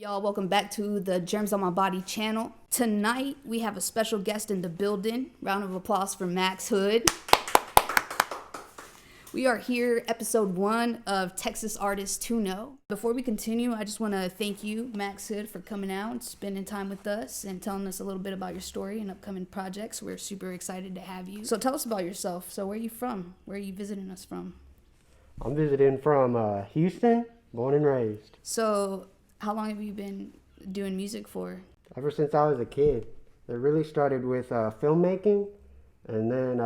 Y'all, welcome back to the Germs on My Body channel. Tonight, we have a special guest in the building. Round of applause for Max Hood. We are here, episode 1 of Texas Artists to Know. Before we continue, I just want to thank you, Max Hood, for coming out and spending time with us and telling us a little bit about your story and upcoming projects. We're super excited to have you. So tell us about yourself. So where are you from? Where are you visiting us from? I'm visiting from Houston, born and raised. So how long have you been doing music for? Ever since I was a kid. It really started with filmmaking, and then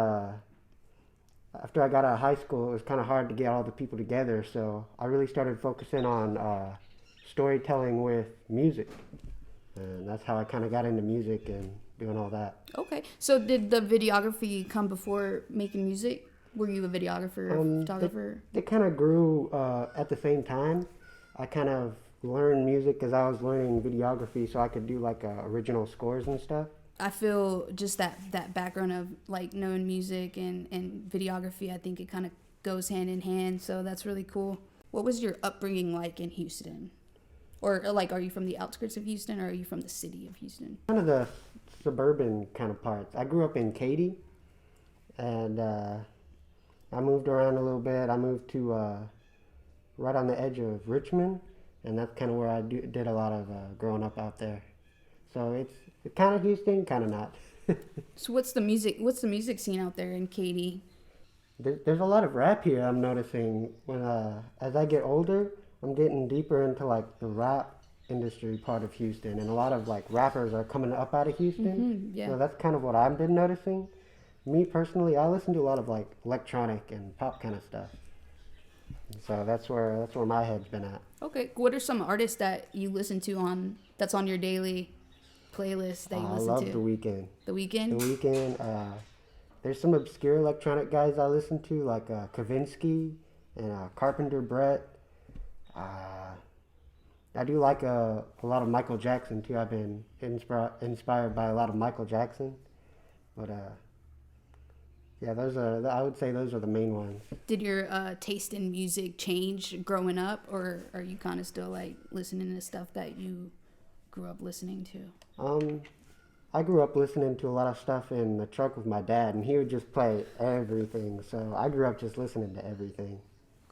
after I got out of high school, it was kind of hard to get all the people together, so I really started focusing on storytelling with music, and that's how I kind of got into music and doing all that. Okay, so did the videography come before making music? Were you a videographer or photographer? They kind of grew at the same time. I kind of learned music because I was learning videography, so I could do like original scores and stuff. I feel just that background of like knowing music and videography, I think it kind of goes hand in hand, so that's really cool. What was your upbringing like in Houston? Or like, are you from the outskirts of Houston or are you from the city of Houston? Kind of the suburban kind of parts. I grew up in Katy, and I moved around a little bit. I moved to right on the edge of Richmond, and that's kind of where I did a lot of growing up out there. So it's kind of Houston, kind of not. So what's the music scene out there in Katy? There's a lot of rap here. I'm noticing when as I get older, I'm getting deeper into like the rap industry part of Houston, and a lot of like rappers are coming up out of Houston. Yeah. So that's kind of what I've been noticing. Me personally, I listen to a lot of like electronic and pop kind of stuff. So that's where my head's been at. Okay, what are some artists that you listen to that's on your daily playlist that you listen to? I love The Weeknd. The Weeknd? The Weeknd. There's some obscure electronic guys I listen to, like Kavinsky and Carpenter Brett. I do like a lot of Michael Jackson too. I've been inspired by a lot of Michael Jackson. But yeah, I would say those are the main ones. Did your taste in music change growing up, or are you kind of still like listening to stuff that you grew up listening to? I grew up listening to a lot of stuff in the truck with my dad, and he would just play everything. So I grew up just listening to everything.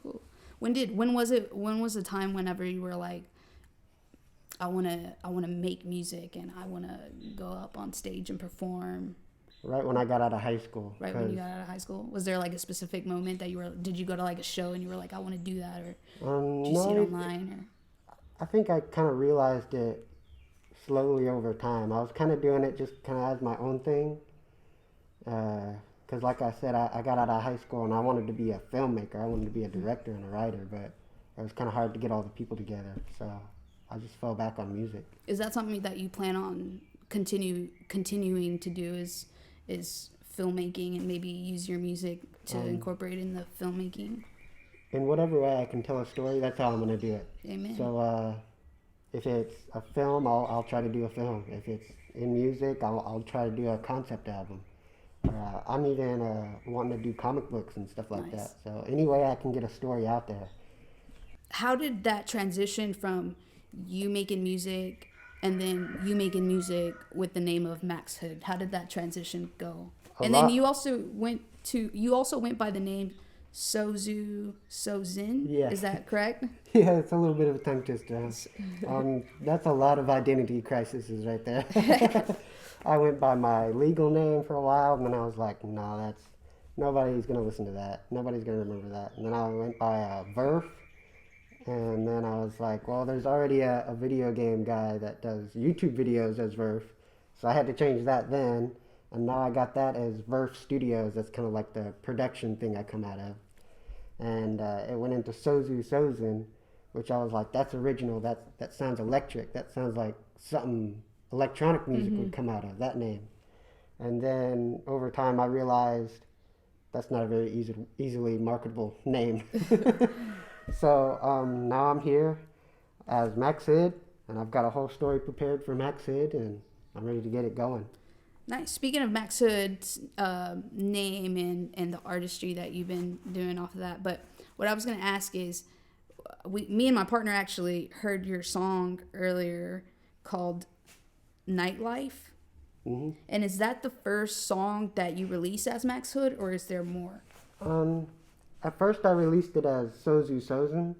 Cool. When was the time whenever you were like, I wanna make music and I wanna go up on stage and perform? Right when I got out of high school. Right when you got out of high school? Was there like a specific moment that did you go to like a show and you were like, I want to do that, or did you see it online? Or? I think I kind of realized it slowly over time. I was kind of doing it just kind of as my own thing. Because like I said, I got out of high school and I wanted to be a filmmaker. I wanted to be a director and a writer, but it was kind of hard to get all the people together. So I just fell back on music. Is that something that you plan on continuing to do, is filmmaking, and maybe use your music to incorporate in the filmmaking? In whatever way I can tell a story, that's how I'm going to do it. Amen. So if it's a film, I'll try to do a film. If it's in music, I'll try to do a concept album. I'm even wanting to do comic books and stuff like that. So any way I can get a story out there. How did that transition from you making music and then you making music with the name of Max Hood? How did that transition go? Then you also went by the name Sozin. Yeah. Is that correct? Yeah, it's a little bit of a tongue twister. That's a lot of identity crises right there. I went by my legal name for a while, and then I was like, no, nobody's going to listen to that. Nobody's going to remember that. And then I went by Verf. And then I was like, well, there's already a video game guy that does YouTube videos as Verf. So I had to change that then. And now I got that as Verf Studios. That's kind of like the production thing I come out of. And it went into Sozin, which I was like, that's original. That sounds electric. That sounds like something electronic music would come out of, that name. And then over time I realized that's not a very easily marketable name. So now I'm here as Max Hood, and I've got a whole story prepared for Max Hood, and I'm ready to get it going. Nice. Speaking of Max Hood's name and the artistry that you've been doing off of that, but what I was going to ask is, me and my partner actually heard your song earlier called Nightlife. Mm-hmm. And is that the first song that you released as Max Hood, or is there more? At first I released it as Sozu Sozin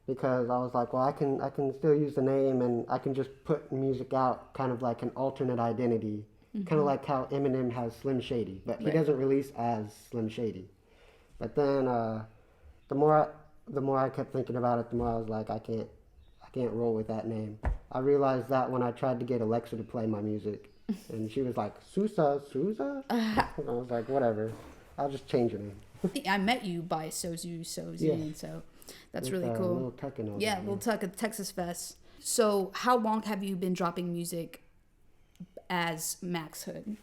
because I was like, well, I can still use the name and I can just put music out kind of like an alternate identity, kind of like how Eminem has Slim Shady, but he Right. doesn't release as Slim Shady. But then the more I kept thinking about it, the more I was like, I can't roll with that name. I realized that when I tried to get Alexa to play my music, and she was like, Sousa? And I was like, whatever, I'll just change her name. I think I met you by Sozu Sozin, Yeah. so that's With, really cool. Lil Tuck and all Yeah, that, Lil Tuck at Texas Fest. So how long have you been dropping music as Max Hood?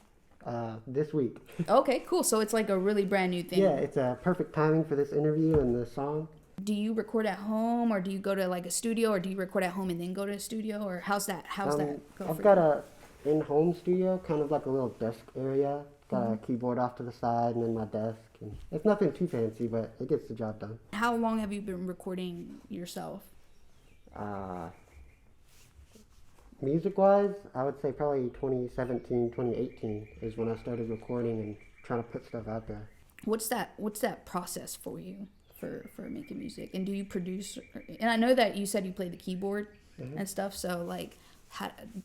This week. Okay, cool. So it's like a really brand new thing. Yeah, it's perfect timing for this interview and this song. Do you record at home, or do you go to like a studio, or do you record at home and then go to a studio, or how's that go I've for got you? a in-home studio, kind of like a little desk area. Got a keyboard off to the side and then my desk. And it's nothing too fancy, but it gets the job done. How long have you been recording yourself? Music-wise, I would say probably 2017, 2018 is when I started recording and trying to put stuff out there. What's that process for you for making music? And do you produce? And I know that you said you play the keyboard and stuff. So like,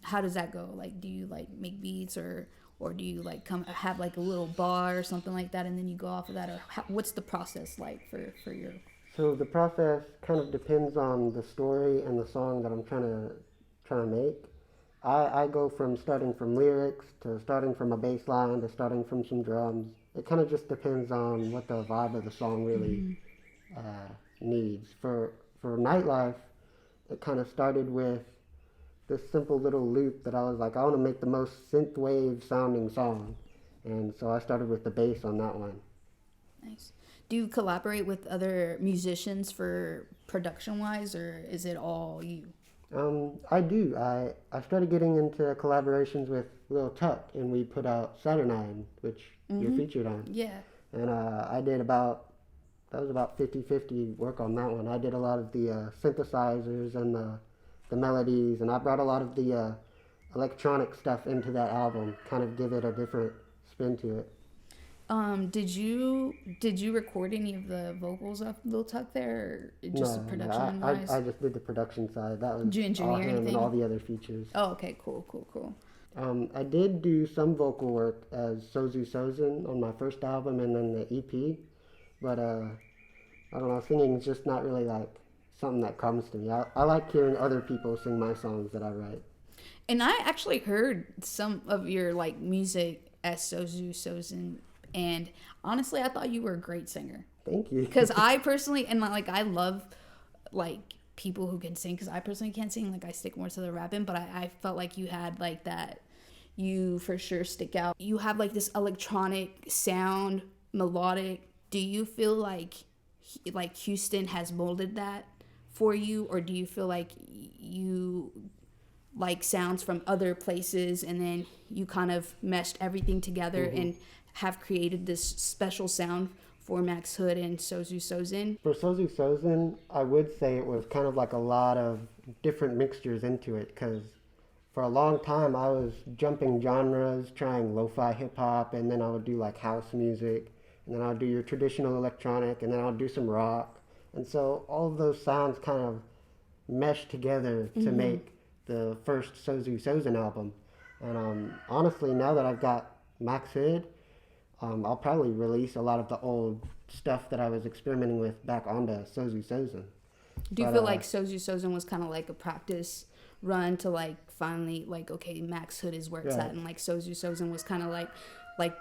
how does that go? Like, do you like make beats, or do you like have like a little bar or something like that, and then you go off of that, or what's the process like for your? So the process kind of depends on the story and the song that I'm trying to make. I go from starting from lyrics to starting from a bass line to starting from some drums. It kind of just depends on what the vibe of the song really needs. For Nightlife, it kind of started with this simple little loop that I was like, I want to make the most synthwave sounding song. And so I started with the bass on that one. Nice. Do you collaborate with other musicians for production wise, or is it all you? I do. I started getting into collaborations with Lil Tuck, and we put out Saturnine, which you're featured on. Yeah. And I did that was about 50-50 work on that one. I did a lot of the synthesizers and the melodies, and I brought a lot of the electronic stuff into that album, kind of give it a different spin to it. Did you record any of the vocals of Lil Tuck there, or just No, production wise? I just did the production side. That was Did you engineer all him anything? and all the other features. Oh, okay, cool. I did do some vocal work as Sozu Sozin on my first album and then the EP, but I don't know, singing is just not really like something that comes to me. I like hearing other people sing my songs that I write. And I actually heard some of your like music as Sozu Sozin, and honestly, I thought you were a great singer. Thank you. Because I personally, and like I love like people who can sing, because I personally can't sing. Like I stick more to the rapping, but I felt like you had like that. You for sure stick out. You have like this electronic sound, melodic. Do you feel like Houston has molded that for you, or do you feel like you like sounds from other places and then you kind of meshed everything together and have created this special sound for Max Hood and Sozu Sozin? For Sozu Sozin, I would say it was kind of like a lot of different mixtures into it, because for a long time I was jumping genres, trying lo-fi hip-hop, and then I would do like house music, and then I would do your traditional electronic, and then I would do some rock. And so all of those sounds kind of meshed together to make the first Sozu Sozin album. And honestly, now that I've got Max Hood, I'll probably release a lot of the old stuff that I was experimenting with back onto Sozu Sozin. Do you feel like Sozu Sozin was kind of like a practice run to like finally like, okay, Max Hood is where it's at, and like Sozu Sozin was kind of like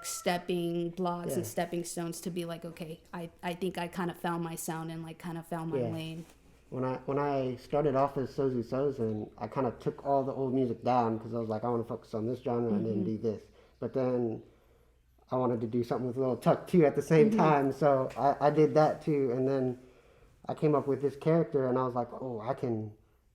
stepping blocks and stepping stones to be like, okay, I think I kind of found my sound and like kind of found my lane. When I started off as Sozu Sozin, I kind of took all the old music down because I was like, I want to focus on this genre and then do this. But then I wanted to do something with Lil Tuck too at the same time, so I did that too. And then I came up with this character, and I was like, oh, I can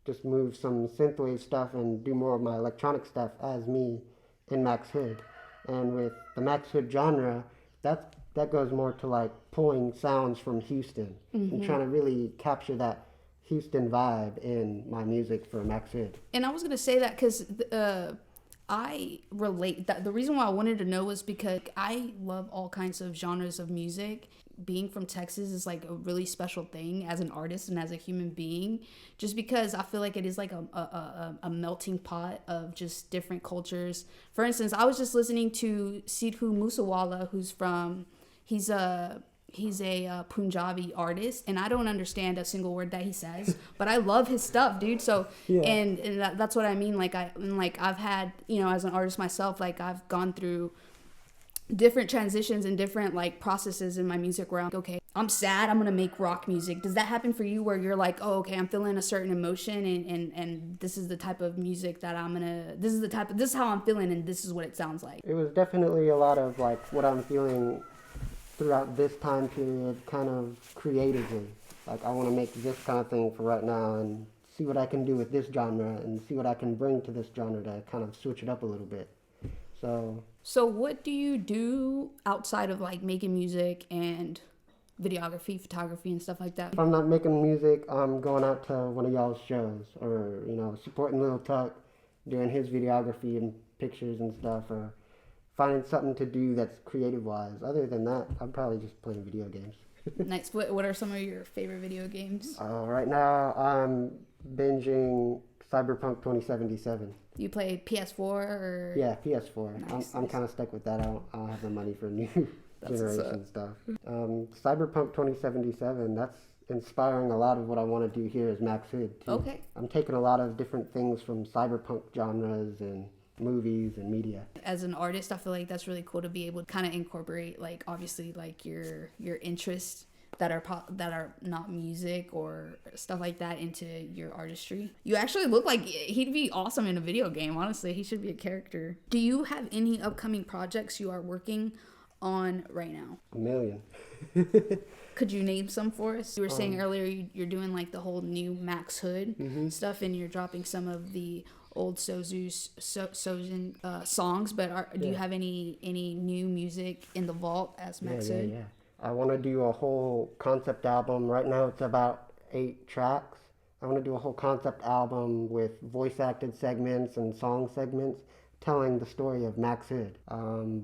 just move some synthwave stuff and do more of my electronic stuff as me in Max Hood. And with the Max Hood genre, that goes more to like pulling sounds from Houston and trying to really capture that Houston vibe in my music for Max Hood. And I was gonna say that because I relate. That the reason why I wanted to know was because I love all kinds of genres of music. Being from Texas is like a really special thing as an artist and as a human being, just because I feel like it is like a melting pot of just different cultures. For instance, I was just listening to Sidhu Moosewala, he's a Punjabi artist, and I don't understand a single word that he says, but I love his stuff, dude. So Yeah. and that's what I mean. I've had, as an artist myself, like I've gone through different transitions and different like processes in my music where I'm like, okay, I'm sad, I'm gonna make rock music. Does that happen for you where you're like, oh, okay, I'm feeling a certain emotion and this is the type of music that this is how I'm feeling and this is what it sounds like? It was definitely a lot of like what I'm feeling throughout this time period, kind of creatively. Like I want to make this kind of thing for right now and see what I can do with this genre and see what I can bring to this genre to kind of switch it up a little bit. So what do you do outside of like making music and videography, photography, and stuff like that? if I'm not making music, I'm going out to one of y'all's shows or, supporting Lil Tuck, doing his videography and pictures and stuff, or finding something to do that's creative-wise. Other than that, I'm probably just playing video games. Nice. What are some of your favorite video games? Right now, I'm binging Cyberpunk 2077. You play PS4 or? Yeah, PS4. Nice, I'm nice. kind of stuck with that. I don't have the money for new That's generation stuff. Cyberpunk 2077, that's inspiring a lot of what I want to do here as Max Hood, too. Okay. I'm taking a lot of different things from cyberpunk genres and movies and media. As an artist, I feel like that's really cool to be able to kind of incorporate, like, obviously, like your interests that are not music or stuff like that into your artistry. You actually look like he'd be awesome in a video game. Honestly, he should be a character. Do you have any upcoming projects you are working on right now? A million. Could you name some for us? You were saying earlier you're doing like the whole new Max Hood stuff, and you're dropping some of the old Sojin songs. But do you have any new music in the vault as Max Hood? Yeah. I want to do a whole concept album. Right now it's about 8 tracks. I want to do a whole concept album with voice acted segments and song segments telling the story of Max Hood.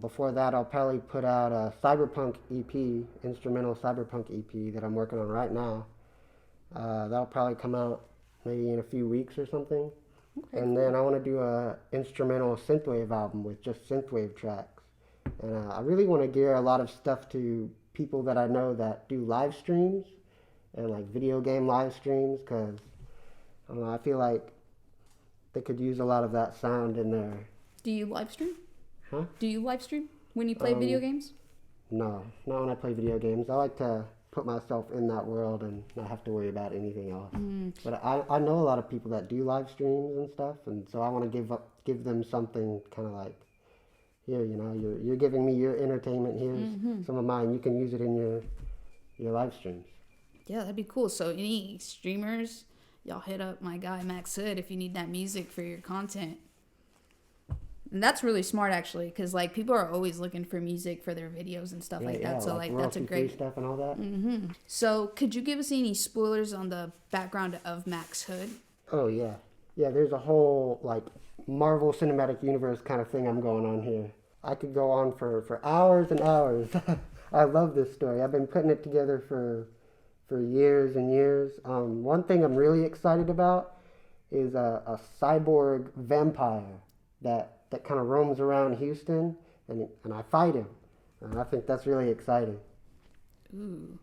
Before that, I'll probably put out a cyberpunk EP, instrumental cyberpunk EP that I'm working on right now. That'll probably come out maybe in a few weeks or something. Okay, and then I want to do a instrumental synthwave album with just synthwave tracks. And I really want to gear a lot of stuff to people that I know that do live streams and like video game live streams, because I don't know, I feel like they could use a lot of that sound in there. Do you live stream? Huh? Do you live stream when you play video games? No, not when I play video games. I like to put myself in that world and not have to worry about anything else. But I know a lot of people that do live streams and stuff, and so I want to give them something kind of like, here, you're giving me your entertainment. Here's some of mine. You can use it in your live streams. Yeah, that'd be cool. So any streamers, y'all hit up my guy Max Hood if you need that music for your content. And that's really smart, actually, because like people are always looking for music for their videos and stuff like that. So like that's a great stuff and all that. So could you give us any spoilers on the background of Max Hood? Oh yeah. There's a whole like Marvel Cinematic Universe kind of thing I'm going on here. I could go on for hours and hours. I love this story. I've been putting it together for years and years. One thing I'm really excited about is a cyborg vampire that kind of roams around Houston, and I fight him. And I think that's really exciting. Ooh,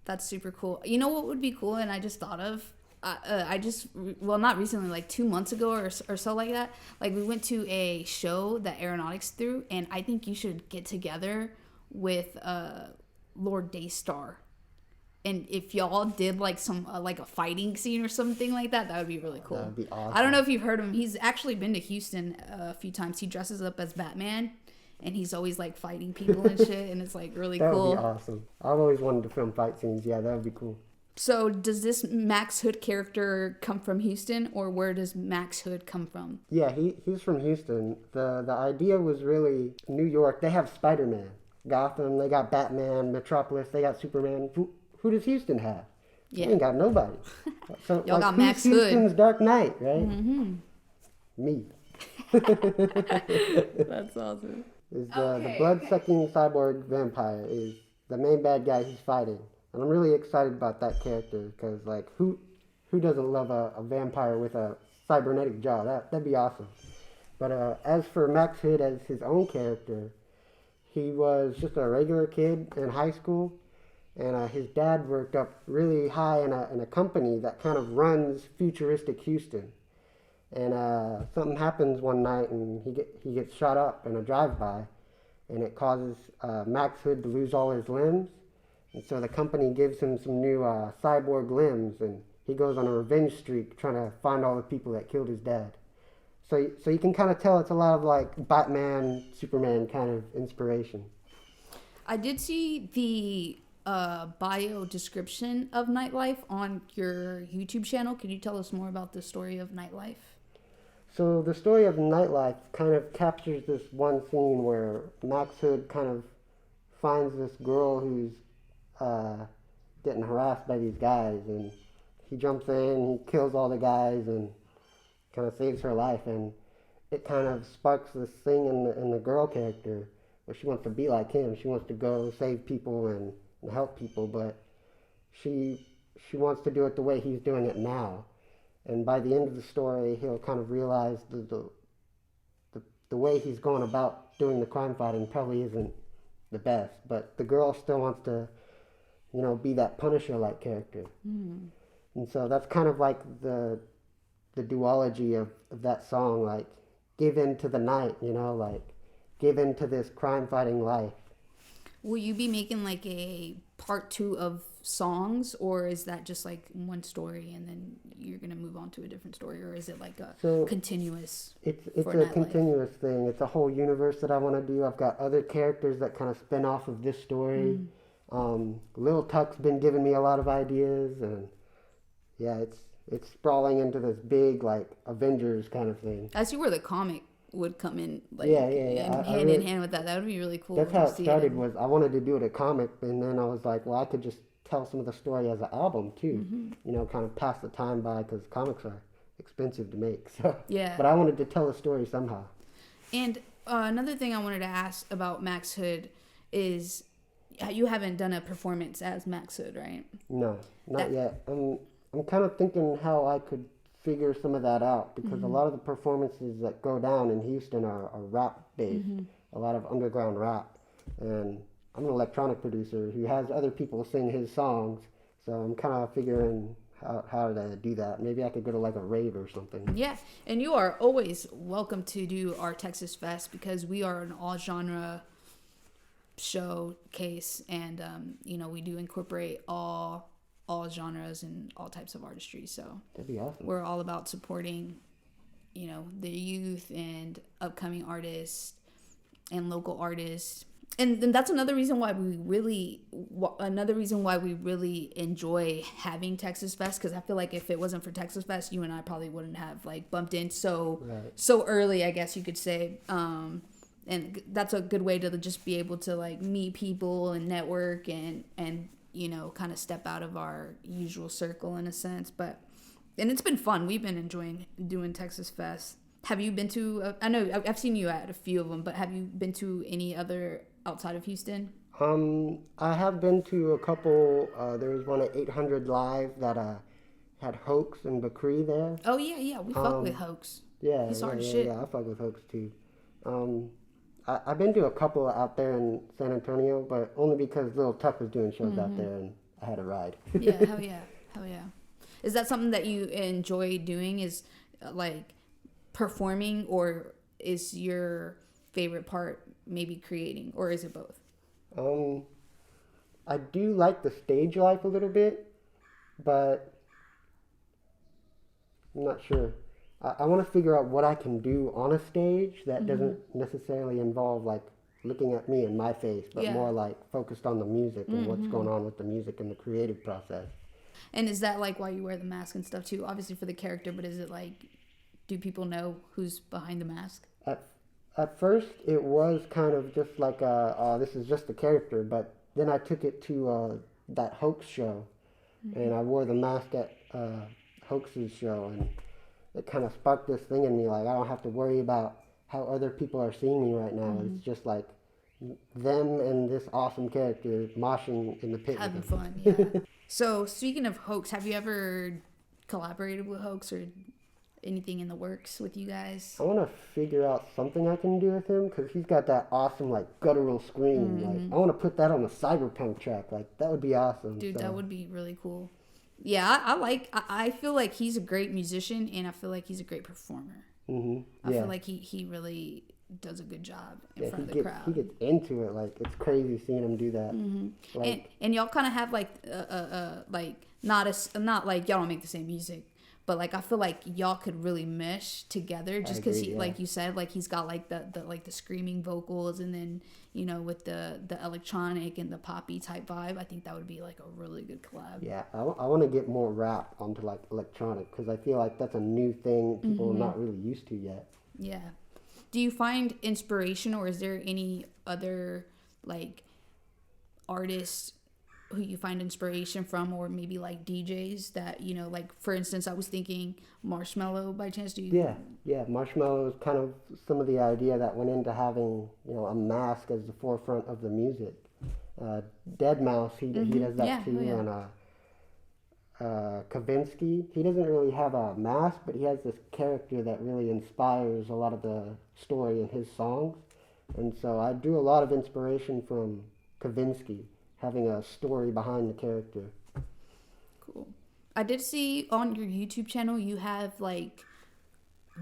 that's super cool. You know what would be cool, and I just thought of? Not recently, like 2 months ago or so like that. Like we went to a show that Aeronautics threw, and I think you should get together with Lord Daystar. And if y'all did like some like a fighting scene or something like that, that would be really cool. That would be awesome. I don't know if you've heard of him. He's actually been to Houston a few times. He dresses up as Batman, and he's always like fighting people and shit, and it's like really That cool. would be awesome. I've always wanted to film fight scenes. Yeah, that would be cool. So does this Max Hood character come from Houston, or where does Max Hood come from? Yeah, he's from Houston. The idea was really New York. They have Spider-Man. Gotham, they got Batman. Metropolis, they got Superman. Who does Houston have? Yeah. We ain't got nobody. So Y'all got who's Max Hood. Houston's Dark Knight, right? Me. That's awesome. Is the blood-sucking cyborg vampire is the main bad guy he's fighting, and I'm really excited about that character because like who doesn't love a vampire with a cybernetic jaw? That'd be awesome. But as for Max Hood as his own character, he was just a regular kid in high school, and his dad worked up really high in a company that kind of runs futuristic Houston. And something happens one night, and he gets shot up in a drive-by, and it causes Max Hood to lose all his limbs. And so the company gives him some new cyborg limbs, and he goes on a revenge streak trying to find all the people that killed his dad. So you can kind of tell it's a lot of like Batman, Superman kind of inspiration. I did see the bio description of Nightlife on your YouTube channel. Can you tell us more about the story of Nightlife? So the story of Nightlife kind of captures this one scene where Max Hood kind of finds this girl who's getting harassed by these guys, and he jumps in, he kills all the guys, and kind of saves her life. And it kind of sparks this thing in the girl character where she wants to be like him. She wants to go save people and help people, but she wants to do it the way he's doing it now. And by the end of the story, he'll kind of realize the way he's going about doing the crime fighting probably isn't the best. But the girl still wants to, be that Punisher-like character. Mm. And so that's kind of like the duology of that song, like give in to the night, like give in to this crime fighting life. Will you be making like a part 2 of songs, or is that just like one story and then you're gonna move on to a different story, or is it like a continuous? It's a continuous thing. It's a whole universe that I want to do. I've got other characters that kind of spin off of this story. Lil Tuck's been giving me a lot of ideas, and yeah, it's sprawling into this big like Avengers kind of thing. I see where the comic would come in, like hand in hand with that. That would be really cool. That's how it started. Was I wanted to do it a comic, and then I was like, well, I could just tell some of the story as an album too. Kind of pass the time by, because comics are expensive to make. So yeah. But I wanted to tell a story somehow. And another thing I wanted to ask about Max Hood is you haven't done a performance as Max Hood, right? No, not yet. I'm kind of thinking how I could figure some of that out, because a lot of the performances that go down in Houston are rap based, a lot of underground rap, and I'm an electronic producer who has other people sing his songs, so I'm kind of figuring how to do that. Maybe I could go to like a rave or something. Yeah, and you are always welcome to do our Texas Fest, because we are an all genre showcase, and we do incorporate all genres and all types of artistry. So that'd be awesome. We're all about supporting, the youth and upcoming artists and local artists. And then that's another reason why we really enjoy having Texas Fest, because I feel like if it wasn't for Texas Fest, you and I probably wouldn't have like bumped in so early, I guess you could say. And that's a good way to just be able to like meet people and network and kind of step out of our usual circle in a sense. And it's been fun. We've been enjoying doing Texas Fest. Have you been to, I know I've seen you at a few of them, but have you been to any other outside of Houston? I have been to a couple. There was one at 800 Live that had Hoax and Bakri there. Oh, yeah. We fuck with Hoax. Yeah, he's hard as shit. Yeah, I fuck with Hoax too. I've been to a couple out there in San Antonio, but only because Lil Tuck was doing shows out there and I had a ride. Yeah, hell yeah. Is that something that you enjoy doing, is like performing, or is your favorite part maybe creating, or is it both? I do like the stage life a little bit, but I'm not sure. I want to figure out what I can do on a stage that doesn't necessarily involve like looking at me and my face, but more like focused on the music and what's going on with the music and the creative process. And is that like why you wear the mask and stuff too? Obviously for the character, but is it like, do people know who's behind the mask? At first it was kind of just like this is just the character, but then I took it to that Hoax show, and I wore the mask at Hoax's show, and it kind of sparked this thing in me, like I don't have to worry about how other people are seeing me right now. It's just like them and this awesome character moshing in the pit Having with them. fun, yeah. So speaking of Hoax, have you ever collaborated with Hoax or anything in the works with you guys? I want to figure out something I can do with him because he's got that awesome like guttural scream. Like I want to put that on a cyberpunk track. Like that would be awesome. Dude, So, that would be really cool. Yeah, I feel like he's a great musician and I feel like he's a great performer. I feel like he really does a good job in front of the crowd. He gets into it. Like it's crazy seeing him do that. Like, And y'all kind of have like not like y'all don't make the same music, but like I feel like y'all could really mesh together just because he, like you said, like he's got like the screaming vocals, and then with the electronic and the poppy type vibe. I think that would be like a really good collab. yeah, I want to get more rap onto like electronic because I feel like that's a new thing people are not really used to yet. Yeah. Do you find inspiration, or is there any other like artists who you find inspiration from, or maybe like DJs that like for instance, I was thinking Marshmello by chance. Do you? Yeah. Marshmello is kind of some of the idea that went into having a mask as the forefront of the music. Deadmau5, he does that too, and Kavinsky, he doesn't really have a mask, but he has this character that really inspires a lot of the story in his songs. And so I drew a lot of inspiration from Kavinsky, having a story behind the character. Cool. I did see on your YouTube channel you have like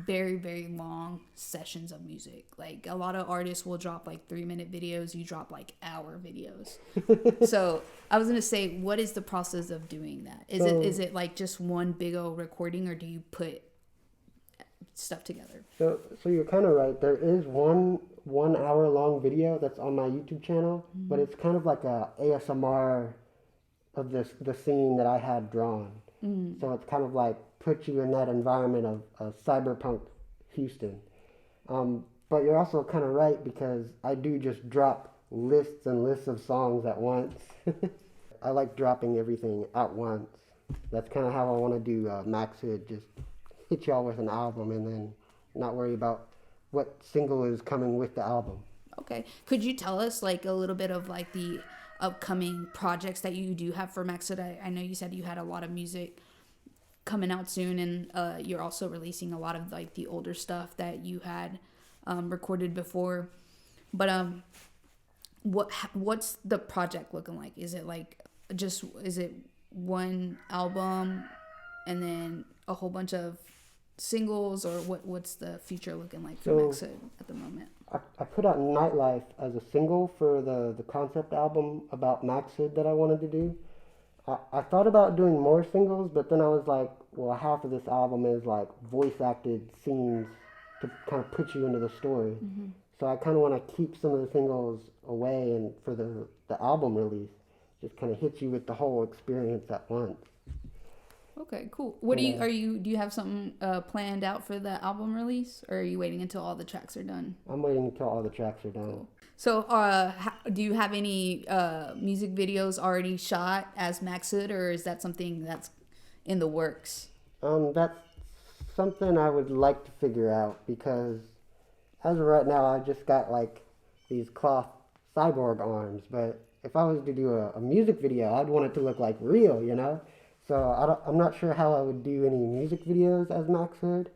very, very long sessions of music. Like a lot of artists will drop like 3-minute videos, you drop like hour videos. So I was gonna say, what is the process of doing that? Is it like just one big old recording, or do you put stuff together? So you're kind of right. There is one hour long video that's on my YouTube channel, but it's kind of like a ASMR of the scene that I had drawn. So it's kind of like put you in that environment of cyberpunk Houston. But you're also kind of right because I do just drop lists and lists of songs at once. I like dropping everything at once. That's kind of how I want to do Max Hood. Just hit y'all with an album and then not worry about what single is coming with the album. Okay. Could you tell us like a little bit of like the upcoming projects that you do have for Max Hood? I know you said you had a lot of music coming out soon, and you're also releasing a lot of like the older stuff that you had recorded before. But what's the project looking like? Is it like is it one album and then a whole bunch of singles, or what's the future looking like for Max Hood at the moment? I put out Nightlife as a single for the concept album about Max Hood that I wanted to do. I thought about doing more singles, but then I was like, well, half of this album is like voice acted scenes to kind of put you into the story. So I kind of want to keep some of the singles away, and for the album release, just kind of hit you with the whole experience at once. Okay, cool. What do you have something planned out for the album release, or are you waiting until all the tracks are done? I'm waiting until all the tracks are done. Cool. So, do you have any music videos already shot as Max Hood, or is that something that's in the works? That's something I would like to figure out because as of right now, I just got like these cloth cyborg arms. But if I was to do a music video, I'd want it to look like real, So I'm not sure how I would do any music videos as Max Hood,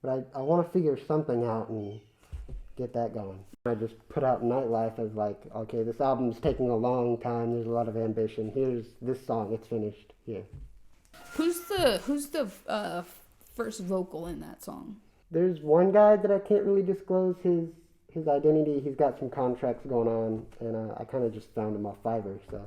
but I want to figure something out and get that going. I just put out Nightlife as like, okay, this album's taking a long time. There's a lot of ambition. Here's this song. It's finished. Here. Who's the first vocal in that song? There's one guy that I can't really disclose his identity. He's got some contracts going on, and I kind of just found him off Fiverr. So,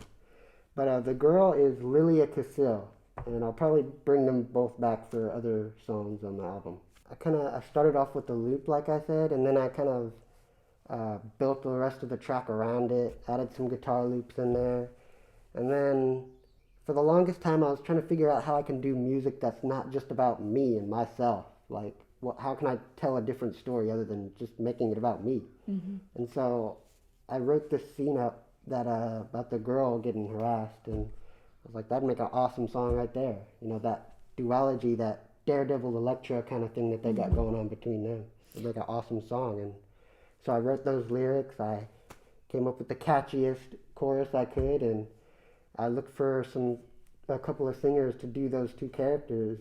but the girl is Lilia Casil, and I'll probably bring them both back for other songs on the album. I started off with the loop, like I said, and then I kind of built the rest of the track around it, added some guitar loops in there, and then for the longest time I was trying to figure out how I can do music that's not just about me and myself. Like, how can I tell a different story other than just making it about me? And so I wrote this scene up that about the girl getting harassed, and was like, that'd make an awesome song right there. You know, that duology, that Daredevil Electra kind of thing that they got going on between them. It'd make an awesome song. And so I wrote those lyrics. I came up with the catchiest chorus I could, and I looked for a couple of singers to do those two characters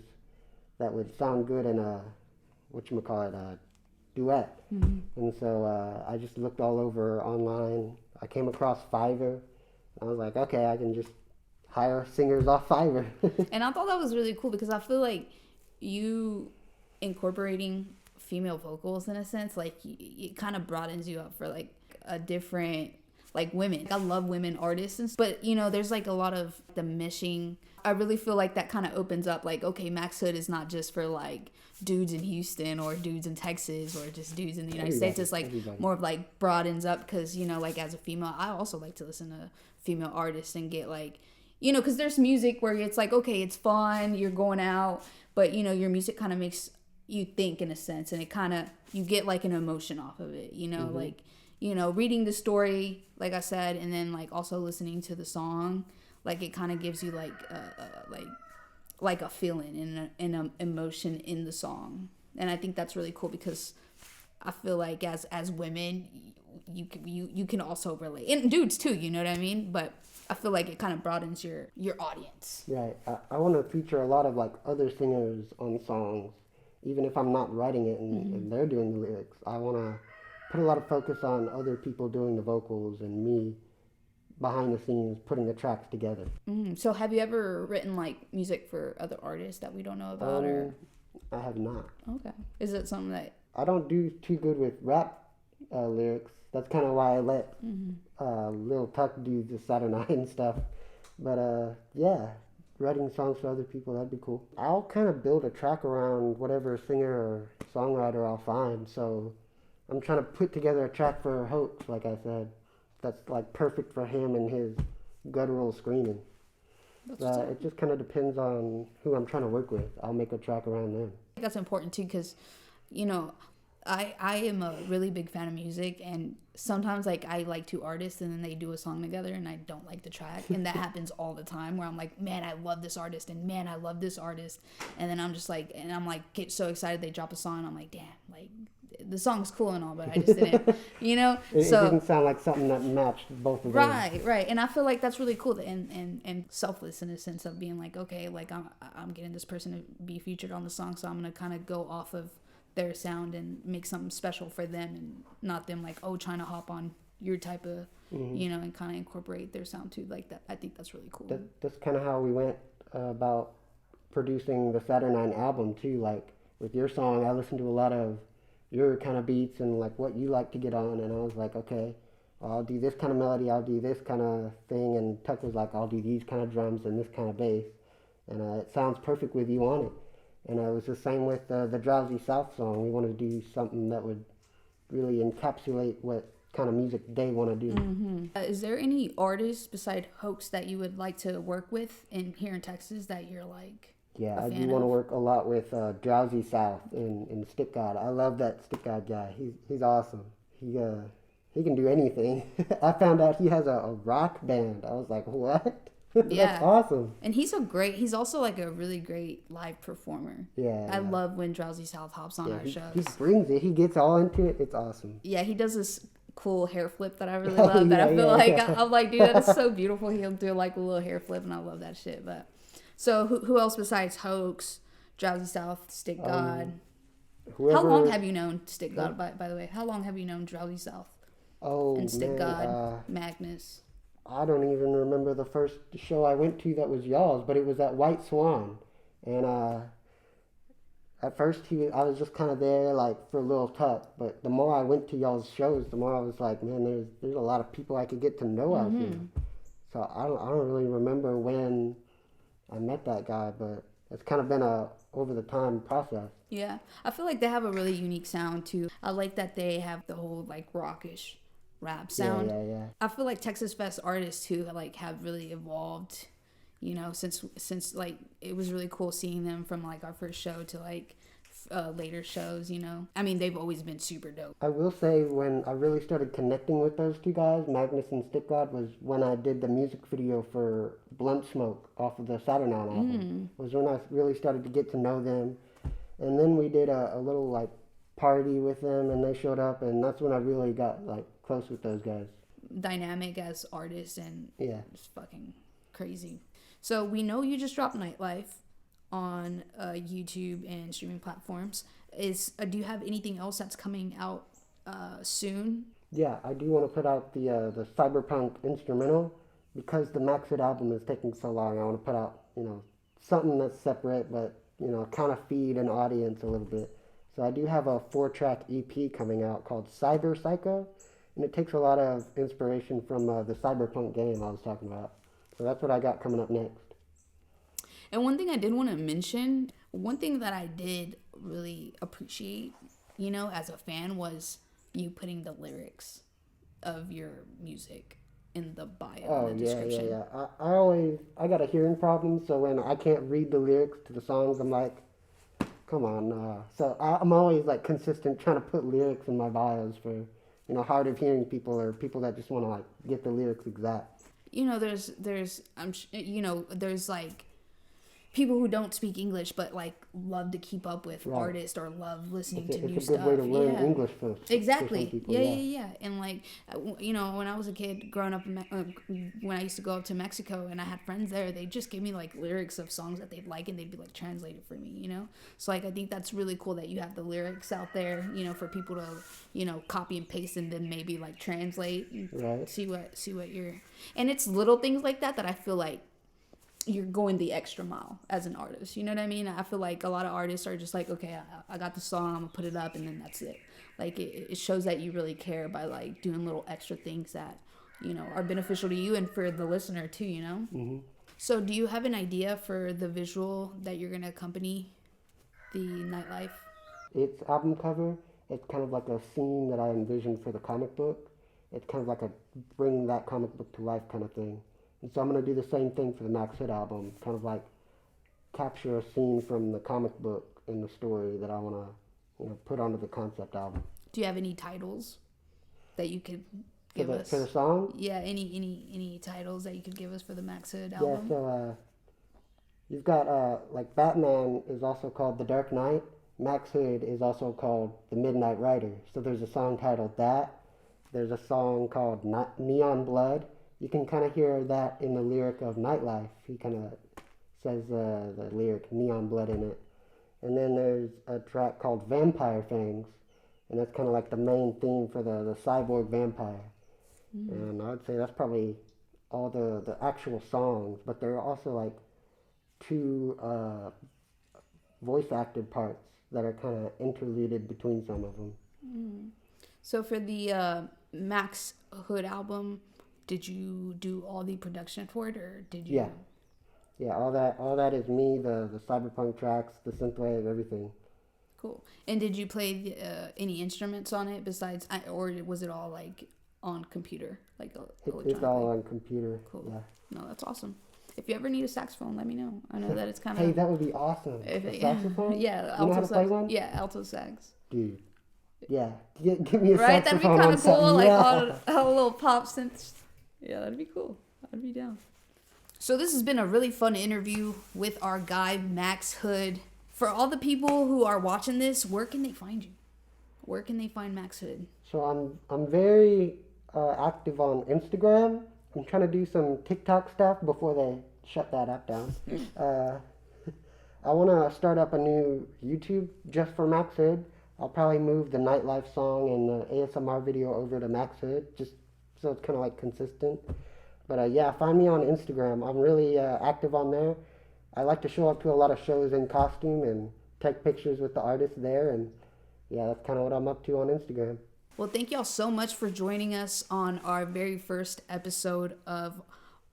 that would sound good in a duet. And so I just looked all over online. I came across Fiverr. I was like, okay, I can just hire singers off Fiverr. And I thought that was really cool because I feel like you incorporating female vocals in a sense, like it kind of broadens you up for like a different, like women. I love women artists, but you know, there's like a lot of the meshing. I really feel like that kind of opens up like, okay, Max Hood is not just for like dudes in Houston or dudes in Texas or just dudes in the United States. It's like more of like broadens up because, you know, like as a female, I also like to listen to female artists and get like, you know, because there's music where it's like, okay, it's fun, you're going out, but you know, your music kind of makes you think in a sense, and it kind of, you get like an emotion off of it, you know, like, you know, reading the story, like I said, and then like also listening to the song, like it kind of gives you like a feeling and an emotion in the song. And I think that's really cool because I feel like as women, you can also relate, and dudes too, you know what I mean? But I feel like it kind of broadens your audience. Right. I want to feature a lot of like other singers on songs, even if I'm not writing it and they're doing the lyrics. I want to put a lot of focus on other people doing the vocals and me behind the scenes putting the tracks together. So have you ever written like music for other artists that we don't know about? Or I have not. Okay. Is it something that I don't do too good with rap lyrics. That's kind of why I let Lil Tuck do the Saturday Night and stuff. But yeah, writing songs for other people, that'd be cool. I'll kind of build a track around whatever singer or songwriter I'll find. So I'm trying to put together a track for Hoax, like I said, that's like perfect for him and his guttural screaming. It just kind of depends on who I'm trying to work with. I'll make a track around them. I think that's important too because, you know, I am a really big fan of music, and sometimes like I like two artists and then they do a song together and I don't like the track, and that happens all the time where I'm like, man, I love this artist, and man, I love this artist, and then I'm just like, and I'm like get so excited they drop a song and I'm like, damn, like the song's cool and all, but I just didn't, you know. It didn't sound like something that matched both of them. Right, and I feel like that's really cool and selfless in a sense of being like, okay, like I'm getting this person to be featured on the song, so I'm gonna kind of go off of their sound and make something special for them, and not them like, oh, trying to hop on your type of, you know, and kind of incorporate their sound too, like that. I think that's really cool. That's kind of how we went about producing the Saturday Night album too. Like with your song, I listened to a lot of your kind of beats and like what you like to get on, and I was like, okay, I'll do this kind of melody, I'll do this kind of thing, and Tuck was like, I'll do these kind of drums and this kind of bass, and it sounds perfect with you on it. And it was the same with the Drowsy South song. We wanted to do something that would really encapsulate what kind of music they want to do. Is there any artists beside Hoax that you would like to work with here in Texas that you're like? Yeah, I do want to work a lot with Drowsy South and Stick God. I love that Stick God guy. He's awesome. He can do anything. I found out he has a rock band. I was like, what? Yeah. That's awesome. And he's also like a really great live performer. Yeah. I love when Drowsy South hops on our shows. He brings it. He gets all into it. It's awesome. Yeah, he does this cool hair flip that I really love. That I feel like I'm like, dude, that is so beautiful. He'll do like a little hair flip, and I love that shit. But so who else besides Hoax, Drowsy South, Stick God? How long have you known Stick God? By the way, how long have you known Drowsy South? And Stick God, Magnus. I don't even remember the first show I went to that was y'all's, but it was at White Swan. And at first I was just kind of there like for a little Tuck, but the more I went to y'all's shows, the more I was like, man, there's a lot of people I could get to know out here. So I don't really remember when I met that guy, but it's kind of been a over the time process. Yeah, I feel like they have a really unique sound too. I like that they have the whole like rockish rap sound. Yeah. I feel like Texas Fest artists too like have really evolved, you know, since like it was really cool seeing them from like our first show to like later shows, you know. I mean, they've always been super dope. I will say when I really started connecting with those two guys, Magnus and Stick God, was when I did the music video for Blunt Smoke off of the Saturn album. Was when I really started to get to know them. And then we did a little like party with them and they showed up, and that's when I really got like close with those guys. Dynamic as artists, and Yeah. it's fucking crazy. So we know you just dropped Nightlife on YouTube and streaming platforms. Do you have anything else that's coming out soon? Yeah, I do want to put out the cyberpunk instrumental because the Max Hit album is taking so long. I want to put out, something that's separate, but, kind of feed an audience a little bit. So I do have a 4-track EP coming out called Cyber Psycho, and it takes a lot of inspiration from the cyberpunk game I was talking about. So that's what I got coming up next. And one thing I did want to mention, one thing that I did really appreciate, as a fan, was you putting the lyrics of your music in the bio, in the description. Yeah. I got a hearing problem, so when I can't read the lyrics to the songs, I'm like, come on. So I'm always like consistent trying to put lyrics in my bios for, hard of hearing people or people that just want to like get the lyrics exact. There's like people who don't speak English but like love to keep up with artists or love listening to new stuff. It's a good way to learn English first. Exactly. For some people, yeah. And like, when I was a kid growing up, when I used to go up to Mexico and I had friends there, they just give me like lyrics of songs that they'd like and they'd be like translated for me, So like, I think that's really cool that you have the lyrics out there, for people to, copy and paste and then maybe like translate and see what you're, and it's little things like that I feel like you're going the extra mile as an artist. You know what I mean? I feel like a lot of artists are just like, okay, I got the song, I'm gonna put it up, and then that's it. Like, it shows that you really care by like doing little extra things that, are beneficial to you and for the listener too, Mm-hmm. So do you have an idea for the visual that you're gonna accompany the Nightlife? Its album cover, it's kind of like a scene that I envisioned for the comic book. It's kind of like a bring that comic book to life kind of thing. And so I'm going to do the same thing for the Max Hit album, kind of like capture a scene from the comic book in the story that I want to, put onto the concept album. Do you have any titles that you could give us? For the song? Yeah, any titles that you could give us for the Max Hit album? Yeah, so you've got, like Batman is also called The Dark Knight. Max Hood is also called The Midnight Rider. So there's a song titled that. There's a song called Neon Blood. You can kind of hear that in the lyric of Nightlife. He kind of says the lyric Neon Blood in it. And then there's a track called Vampire Fangs, and that's kind of like the main theme for the cyborg vampire. And I would say that's probably all the actual songs, but there are also like 2 voice acted parts that are kind of interluded between some of them. So for the Max Hood album, did you do all the production for it, or did you? Yeah. All that is me. The cyberpunk tracks, the synthwave, everything. Cool. And did you play any instruments on it besides, or was it all like on computer, like It's all on computer. Cool. Yeah. No, that's awesome. If you ever need a saxophone, let me know. I know that it's kind of. Hey, that would be awesome. A saxophone? Yeah, you know how to play one? Yeah, alto sax. Dude. Yeah. Give me a right? That'd be saxophone. kind of cool, like yeah. all a little pop synth. Yeah, that'd be cool. I'd be down. So this has been a really fun interview with our guy, Max Hood. For all the people who are watching this, where can they find you? Where can they find Max Hood? So I'm very active on Instagram. I'm trying to do some TikTok stuff before they shut that app down. I want to start up a new YouTube just for Max Hood. I'll probably move the Nightlife song and the ASMR video over to Max Hood, just so it's kind of like consistent. But yeah, find me on Instagram. I'm really active on there. I like to show up to a lot of shows in costume and take pictures with the artists there. And yeah, that's kind of what I'm up to on Instagram. Well, thank y'all so much for joining us on our very first episode of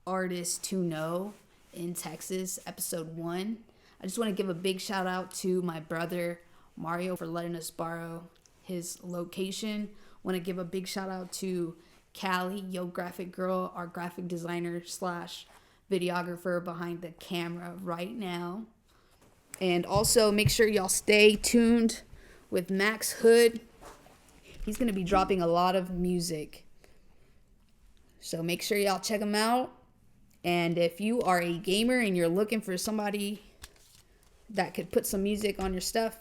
Artists to Know in Texas, episode 1. I just want to give a big shout out to my brother Mario for letting us borrow his location. Want to give a big shout out to Callie, Yo Graphic Girl, our graphic designer / videographer behind the camera right now. And also make sure y'all stay tuned with Max Hood. He's going to be dropping a lot of music. So make sure y'all check him out. And if you are a gamer and you're looking for somebody that could put some music on your stuff,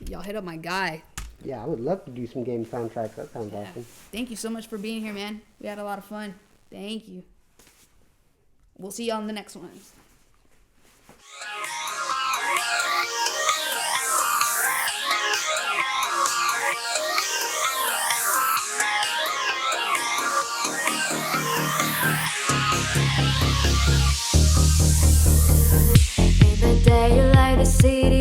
y'all hit up my guy. Yeah, I would love to do some game soundtracks. That sounds awesome. Thank you so much for being here, man. We had a lot of fun. Thank you. We'll see y'all in the next one. In the daylight, the city